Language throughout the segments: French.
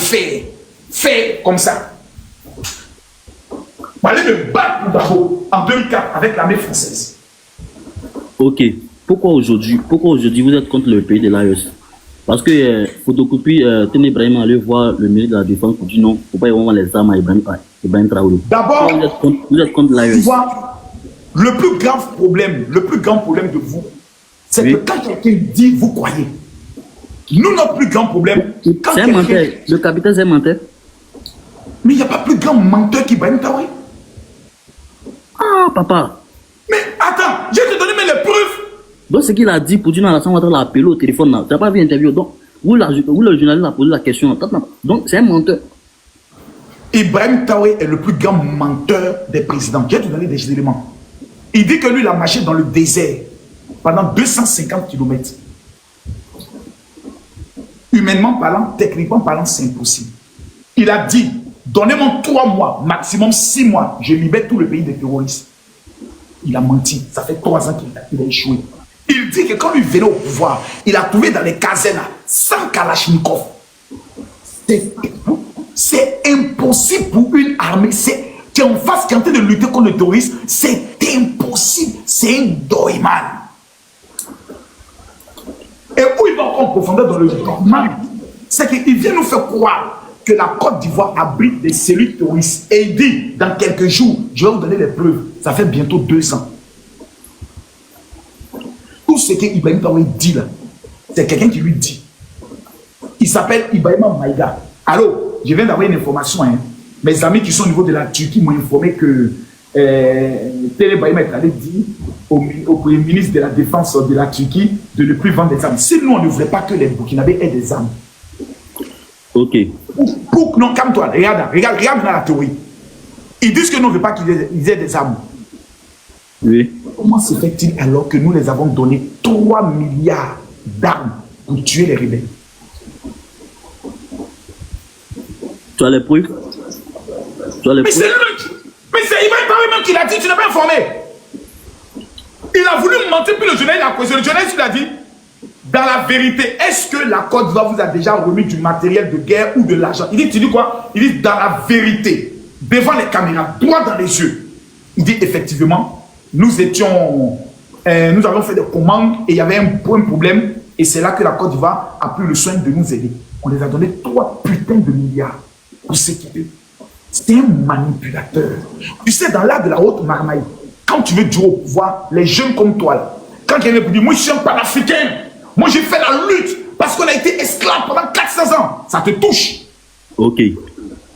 faire. Faire comme ça. On allait me battre pour Gbagbo en 2004 avec l'armée française. Ok. Pourquoi aujourd'hui vous êtes contre le pays de l'AES? Parce que photocopie, Tene Ibrahim allait voir le ministre de la Défense pour dire non, il ne faut pas y avoir les armes à Ibrahim Traoré. D'abord, vous êtes contre l'AES. Tu vois, le plus grand problème de vous, c'est que quand quelqu'un dit, vous croyez. Nous, notre plus grand problème, c'est un menteur. Le capitaine, c'est un menteur. Mais il n'y a pas plus grand menteur qu'Ibrahim Traoré. Ah, papa. Mais attends, je vais te donner les preuves. Donc, ce qu'il a dit pour dire Alassane Ouattara l'a appelé au téléphone. Tu n'as pas vu l'interview. Donc, où le journaliste a posé la question. Donc, c'est un menteur. Ibrahim Traoré est le plus grand menteur des présidents. Je vais te donner des éléments. Il dit que lui, il a marché dans le désert pendant 250 km. Humainement parlant, techniquement parlant, c'est impossible. Il a dit, donnez-moi 3 mois, maximum 6 mois, je libère tout le pays des terroristes. Il a menti. Ça fait 3 ans qu'il a échoué. Il dit que quand il venait au pouvoir, il a trouvé dans les casernes 100 Kalachnikov. C'est impossible pour une armée. Qui est en face, qui est en train de lutter contre le terrorisme. C'est impossible. C'est un doyman. Et où il va en profondeur dans le doyman, c'est qu'il vient nous faire croire que la Côte d'Ivoire abrite des cellules terroristes. Et il dit, dans quelques jours, je vais vous donner les preuves. Ça fait bientôt 2 ans. Tout ce que Ibrahim Traoré dit là, c'est quelqu'un qui lui dit. Il s'appelle Ibrahim Maïga. Allô, je viens d'avoir une information. Hein. Mes amis qui sont au niveau de la Turquie m'ont informé que Tene Ibrahim est allé dire au premier ministre de la Défense de la Turquie de ne plus vendre des armes. Si nous, on ne voulait pas que les Burkinabés aient des armes. Ok. Non, calme-toi. Regarde maintenant la théorie. Ils disent que nous, on ne veut pas qu'ils aient des armes. Oui. Comment se fait-il alors que nous les avons donné 3 milliards d'armes pour tuer les rebelles? Tu as les preuves? Mais c'est lui! Mais c'est Ibrahim Traoré même qui l'a dit, tu n'es pas informé! Il a voulu mentir, puis le journaliste a causé. Le journaliste, il a dit, dans la vérité, est-ce que la Côte d'Ivoire vous a déjà remis du matériel de guerre ou de l'argent? Il dit, tu dis quoi? Il dit, dans la vérité, devant les caméras, droit dans les yeux. Il dit, effectivement, nous avons fait des commandes et il y avait un problème. Et c'est là que la Côte d'Ivoire a pris le soin de nous aider. On les a donné 3 putains de milliards pour s'équiper. C'est un manipulateur. Tu sais, dans l'art de la haute marmaille, quand tu veux durer au pouvoir, les jeunes comme toi, là, quand quelqu'un peut dire, moi je suis un panafricain, moi j'ai fait la lutte parce qu'on a été esclave pendant 400 ans, ça te touche. Ok.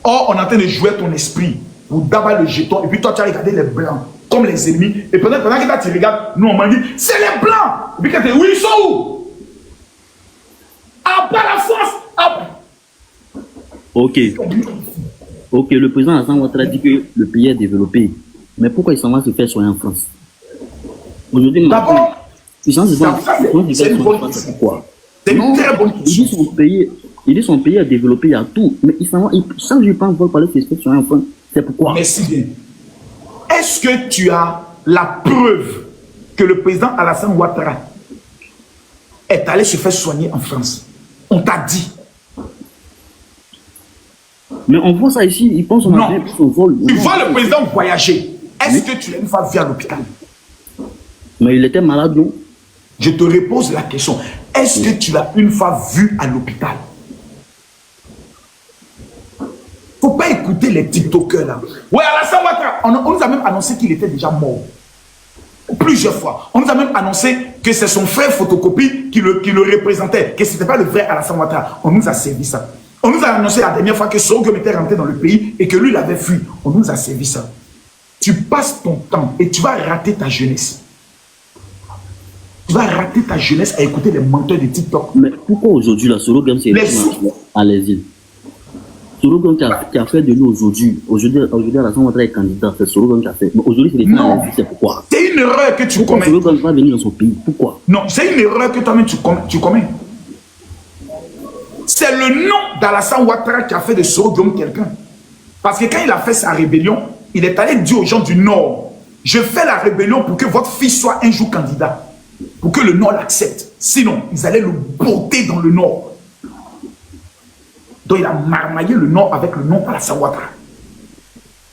Or, on est en train de jouer ton esprit pour d'abord le jeton, et puis toi tu as regardé les blancs comme les ennemis, et pendant que là tu regardes, nous on m'a dit, c'est les blancs. Et puis quand tu dis, oui, ils sont où? À part la France. Ok. Ok, le président Alassane Ouattara dit que le pays est développé. Mais pourquoi il s'en va se faire soigner en France? Aujourd'hui, d'abord, c'est une bonne question. Pourquoi? C'est une très bonne question. Il dit son pays est développé, il y a tout. Mais il s'en va, chaque jour, il pense parler de se faire soigner en France. C'est pourquoi? Merci bien. Est-ce que tu as la preuve que le président Alassane Ouattara est allé se faire soigner en France? On t'a dit. Mais on voit ça ici, il pense qu'on a bien son vol. Tu vois le président voyager. Est-ce que tu l'as une fois vu à l'hôpital? Mais il était malade, non? Je te repose la question. Est-ce que tu l'as une fois vu à l'hôpital? Faut pas écouter les TikTokers là. Ouais, Alassane Ouattara, on nous a même annoncé qu'il était déjà mort. Plusieurs fois. On nous a même annoncé que c'est son frère photocopie qui le représentait, que ce n'était pas le vrai Alassane Ouattara. On nous a servi ça. On nous a annoncé la dernière fois que Sogom était rentré dans le pays et que lui, il avait fui. On nous a servi ça. Tu passes ton temps et tu vas rater ta jeunesse. Tu vas rater ta jeunesse à écouter les menteurs de TikTok. Mais pourquoi aujourd'hui, la Sogom s'est à l'exil? Sogom qui a fait de nous aujourd'hui. Aujourd'hui, Alassane Ouattara est candidat. C'est Sogom qui a fait. Mais aujourd'hui, c'est les gens à l'exil. C'est pourquoi? C'est une erreur que tu commets. Sogom va venir dans son pays. Pourquoi? Non, c'est une erreur que toi-même tu commets. C'est le nom d'Alassane Ouattara qui a fait de Sogom quelqu'un. Parce que quand il a fait sa rébellion, il est allé dire aux gens du Nord, je fais la rébellion pour que votre fils soit un jour candidat. Pour que le Nord l'accepte. Sinon, ils allaient le botter dans le Nord. Donc il a marmaillé le nom avec le nom Alassane Ouattara.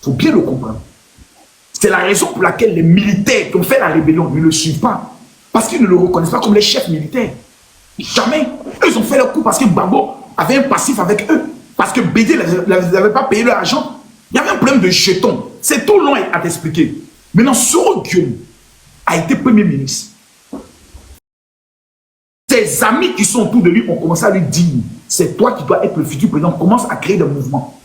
Il faut bien le comprendre. C'est la raison pour laquelle les militaires qui ont fait la rébellion ne le suivent pas. Parce qu'ils ne le reconnaissent pas comme les chefs militaires. Jamais. Eux, ils ont fait leur coup parce que Gbagbo avait un passif avec eux. Parce que BD n'avait pas payé leur argent. Il y avait un problème de jetons. C'est tout long à t'expliquer. Maintenant, Soro Guillaume a été Premier ministre. Ses amis qui sont autour de lui ont commencé à lui dire, c'est toi qui dois être le futur président. On commence à créer des mouvements.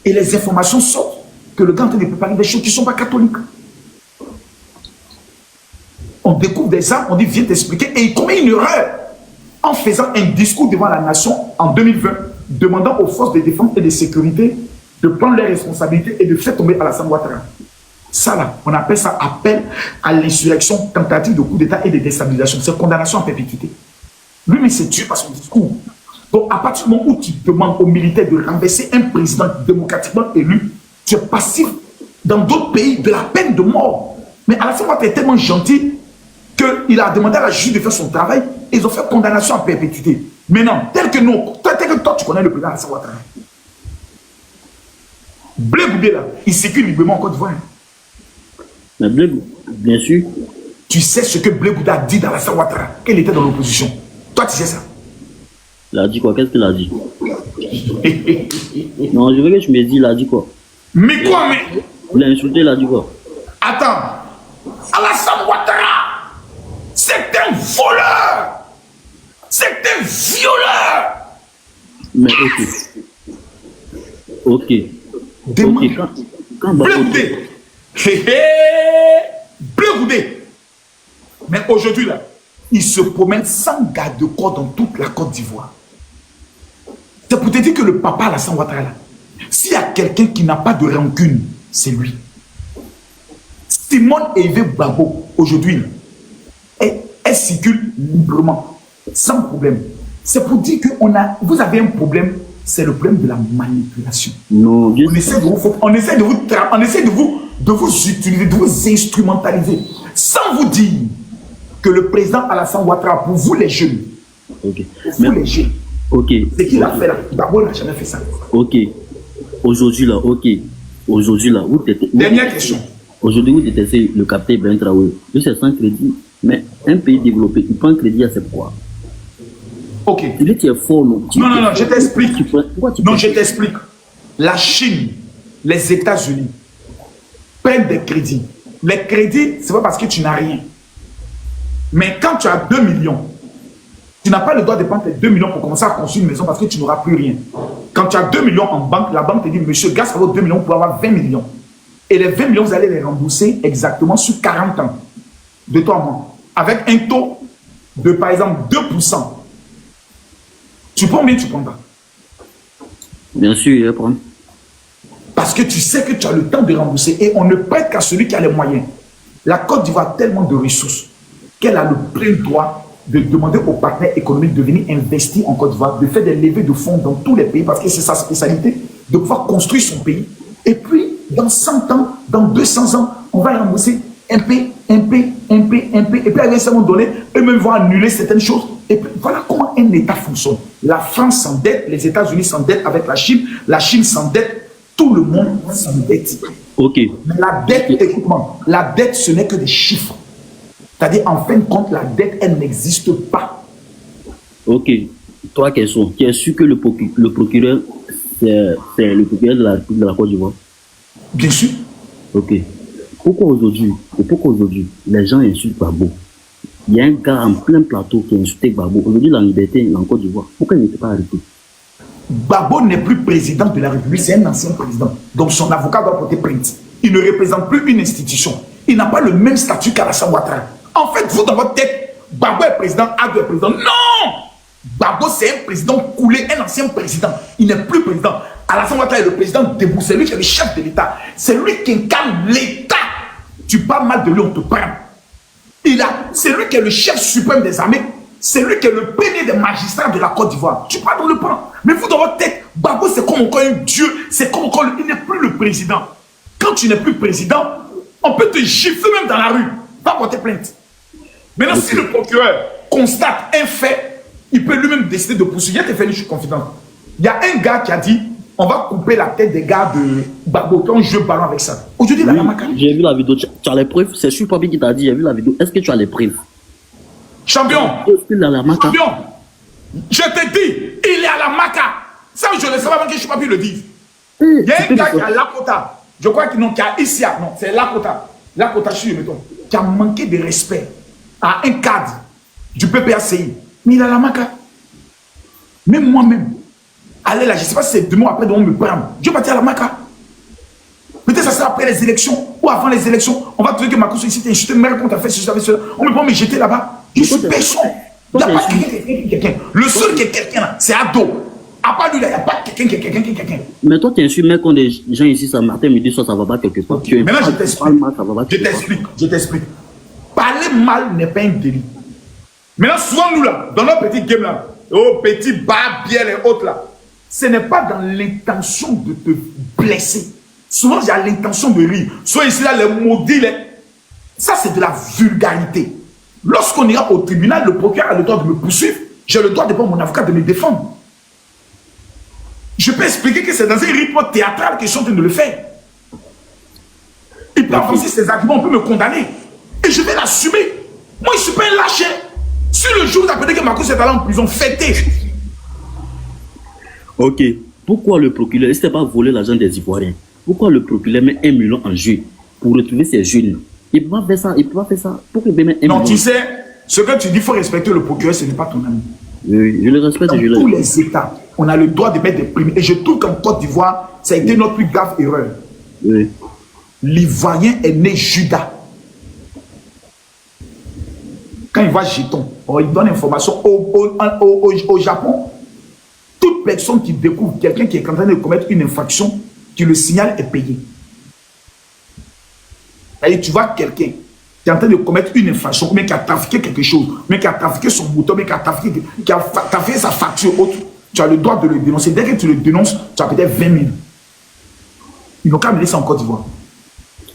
Et les informations sortent que le gars est en train de préparer des choses qui ne sont pas catholiques. On découvre des armes, on dit viens t'expliquer, et il commet une erreur en faisant un discours devant la nation en 2020, demandant aux forces de défense et de sécurité de prendre leurs responsabilités et de faire tomber Alassane Ouattara. Ça là, on appelle ça appel à l'insurrection, tentative de coup d'État et de déstabilisation. C'est condamnation à perpétuité. Lui-même s'est tué par son discours. Donc à partir du moment où tu demandes aux militaires de renverser un président démocratiquement élu, tu es passif dans d'autres pays de la peine de mort. Mais Alassane Ouattara est tellement gentil qu'il a demandé à la juge de faire son travail et ils ont fait condamnation à perpétuité. Maintenant, tel que toi tu connais le président Alassane Ouattara. Blé Goudé là, il sécure librement en Côte d'Ivoire. Mais Blé, bien sûr. Tu sais ce que Blé Goudé a dit dans Alassane Ouattara, qu'il était dans l'opposition. Toi tu sais ça. Il a dit quoi? Qu'est-ce qu'il a dit? Non, je veux que tu me dises, il a dit quoi? Mais quoi, mais? Il a insulté, il a dit quoi? Attends, Alassane Ouattara, c'est un voleur, c'est un violeur. Mais ok. Quand Blé Goudé. Blé Goudé. Mais aujourd'hui, là, il se promène sans garde-corps dans toute la Côte d'Ivoire. C'est pour te dire que le papa Alassane Ouattara, là, s'il y a quelqu'un qui n'a pas de rancune, c'est lui. Simone Hervé Gbagbo, aujourd'hui, elle circule librement, sans problème. C'est pour dire que vous avez un problème, c'est le problème de la manipulation. Non, on essaie de vous utiliser, de vous instrumentaliser, sans vous dire que le président Alassane Ouattara, pour vous les jeunes, les jeunes, ce qu'il a fait là, Gbagbo n'a jamais fait ça. Aujourd'hui là, où t'étais. Dernière question. Aujourd'hui, où t'étais le capitaine Ibrahim Traoré. Je sais sans crédit, mais un pays développé, il prend un crédit à ses poids. Tu dis que tu es fort, non? Non, je t'explique. Non, je t'explique. La Chine, les États-Unis prennent des crédits. Les crédits, c'est pas parce que tu n'as rien. Mais quand tu as 2 millions, tu n'as pas le droit de prendre tes 2 millions pour commencer à construire une maison parce que tu n'auras plus rien. Quand tu as 2 millions en banque, la banque te dit, monsieur, grâce à vos 2 millions, vous pouvez avoir 20 millions. Et les 20 millions, vous allez les rembourser exactement sur 40 ans. De toi à moi. Avec un taux de, par exemple, 2%. Tu prends bien, tu prends pas. Bien sûr, je prends. Parce que tu sais que tu as le temps de rembourser. Et on ne prête qu'à celui qui a les moyens. La Côte d'Ivoire a tellement de ressources qu'elle a le plein droit de demander aux partenaires économiques de venir investir en Côte d'Ivoire, de faire des levées de fonds dans tous les pays, parce que c'est sa spécialité, de pouvoir construire son pays. Et puis, dans 100 ans, dans 200 ans, on va rembourser un peu. Et puis, à un certain moment donné, eux-mêmes vont annuler certaines choses. Et puis, voilà comment un État fonctionne. La France s'endette, les États-Unis s'endettent avec la Chine s'endette, tout le monde s'endette. Mais la dette, écoute-moi, la dette, ce n'est que des chiffres. C'est-à-dire, en fin de compte, la dette, elle n'existe pas. Trois questions. Tu es sûr que le procureur, c'est le procureur de la Côte d'Ivoire? Bien sûr. Pourquoi aujourd'hui, les gens insultent Gbagbo? Il y a un gars en plein plateau qui a insulté Gbagbo. Aujourd'hui, la liberté en Côte d'Ivoire. Pourquoi il n'était pas arrêté? Gbagbo n'est plus président de la République, c'est un ancien président. Donc son avocat doit porter plainte. Il ne représente plus une institution. Il n'a pas le même statut qu'Alassane Ouattara. En fait, vous, dans votre tête, Gbagbo est président, Ado est président. Non! Gbagbo, c'est un président coulé, un ancien président. Il n'est plus président. Alassane Ouattara est le président debout. C'est lui qui est le chef de l'État. C'est lui qui incarne l'État. Tu parles mal de lui, on te prend. C'est lui qui est le chef suprême des armées. C'est lui qui est le premier des magistrats de la Côte d'Ivoire. Tu parles, on le prend. Mais vous, dans votre tête, Gbagbo, c'est comme encore un dieu. C'est comme encore... Il n'est plus le président. Quand tu n'es plus président, on peut te gifler même dans la rue. Va porter plainte. Maintenant, si le procureur constate un fait Il peut lui-même décider de poursuivre. Je te fais une confidence. Il y a un gars qui a dit on va couper la tête des gars de Babo quand on joue ballon avec ça. Aujourd'hui, Oui, la Maca. j'ai vu la vidéo. Tu as les preuves? C'est sûr, papi qui t'a dit, j'ai vu la vidéo. Est-ce que tu as les preuves? Champion. Est-ce qu'il a la Maca? Champion. Je te dis, il est à la Maca. Ça, je ne sais pas avant que je ne pas pu le dire. Il y a un gars qui a Lakota. Je crois qu'il y a ici, non, c'est Lakota. Lakota, je suis, mettons, qui a manqué de respect à un cadre du PPACI. Mais il a la Maca. Même moi-même, allez là, je ne sais pas si c'est demain après de me prendre. Je vais partir à la Maca. Peut-être que ça sera après les élections ou avant les élections. On va trouver que ma course ici, je te mets compte à faire ceci, cela. On me prend me jeter là-bas. Je suis personne. Il n'y a pas quelqu'un. Le seul qui est quelqu'un, c'est Ado. À part lui, là, il n'y a pas quelqu'un. Mais toi, tu insultes, mais quand des gens ici, ça matin, midi, ça va pas quelque part. Okay. Maintenant, je t'explique. Parler mal n'est pas un délit. Maintenant, souvent, nous, là, dans notre petit game, là, oh, petit bas, bière et autres, là, ce n'est pas dans l'intention de te blesser. Souvent, il y a l'intention de rire. Soit ici, là, les maudits, là, ça, c'est de la vulgarité. Lorsqu'on ira au tribunal, le procureur a le droit de me poursuivre. J'ai le droit de prendre mon avocat de me défendre. Je peux expliquer que c'est dans un rythme théâtral qu'ils sont en train de le faire. Il peut avancer ses arguments, on peut me condamner. Et je vais l'assumer. Moi, je ne suis pas un lâche. Si le jour où vous appelez que Marcos est allé en prison, fêtez. Ok. Pourquoi le procureur, il ne s'était pas volé l'argent des Ivoiriens? Pourquoi le procureur met 1 million en jeu pour retrouver ces jeunes? Il ne peut pas faire ça. Il ne peut pas faire ça. Pourquoi il met 1 million? Non, tu sais, ce que tu dis, il faut respecter le procureur, ce n'est pas ton ami. Oui, je le respecte. Dans tous les États, on a le droit de mettre des primes. Et je trouve qu'en Côte d'Ivoire, ça a été notre plus grave erreur. Oui. L'Ivoirien est né Judas. Quand il voit jeton, il donne information. Au Japon, toute personne qui découvre quelqu'un qui est en train de commettre une infraction, qui le signale est payé. Et tu vois quelqu'un qui est en train de commettre une infraction, mais qui a trafiqué quelque chose, mais qui a trafiqué son bouton, mais qui a trafiqué sa facture autre, tu as le droit de le dénoncer. Dès que tu le dénonces, tu as peut-être 20 000. Ils n'ont qu'à me laisser en Côte d'Ivoire.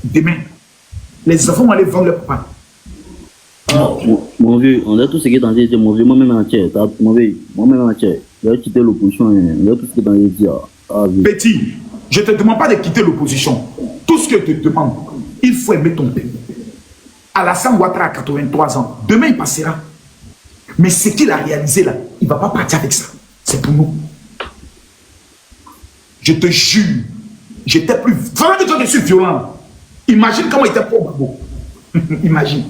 Demain, les enfants vont aller vendre leur pain. Mon vieux, on a tout ce qui est dans les dire, mon vieux, moi-même entier, moi-même entier, j'ai quitté l'opposition, on a tout ce qui est dans les dire. Petit, je ne te demande pas de quitter l'opposition. Tout ce que je te demande, il faut aimer ton pays. Alassane Ouattara a 83 ans. Demain, il passera. Mais ce qu'il a réalisé là, il ne va pas partir avec ça. C'est pour nous. Je te jure, j'étais plus... Vraiment que je suis violent. Imagine comment il était pour Babo. Imagine.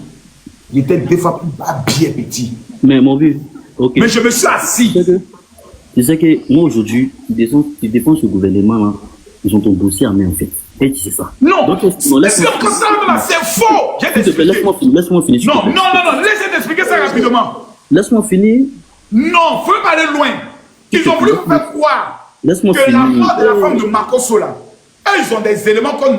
Il était 2 fois plus bas, bien petit. Mais mon vieux, ok. Mais je me suis assis. Tu sais que moi aujourd'hui, ils défendent ce gouvernement-là. Ils ont ton dossier à main en fait. Et tu sais ça. Non, c'est faux. Laisse-moi finir. Non, laissez t'expliquer ça rapidement. Laisse-moi finir. Non, il ne faut pas aller loin. Ils ont voulu faire croire que la mort de la femme de Marco Sola, ils ont des éléments comme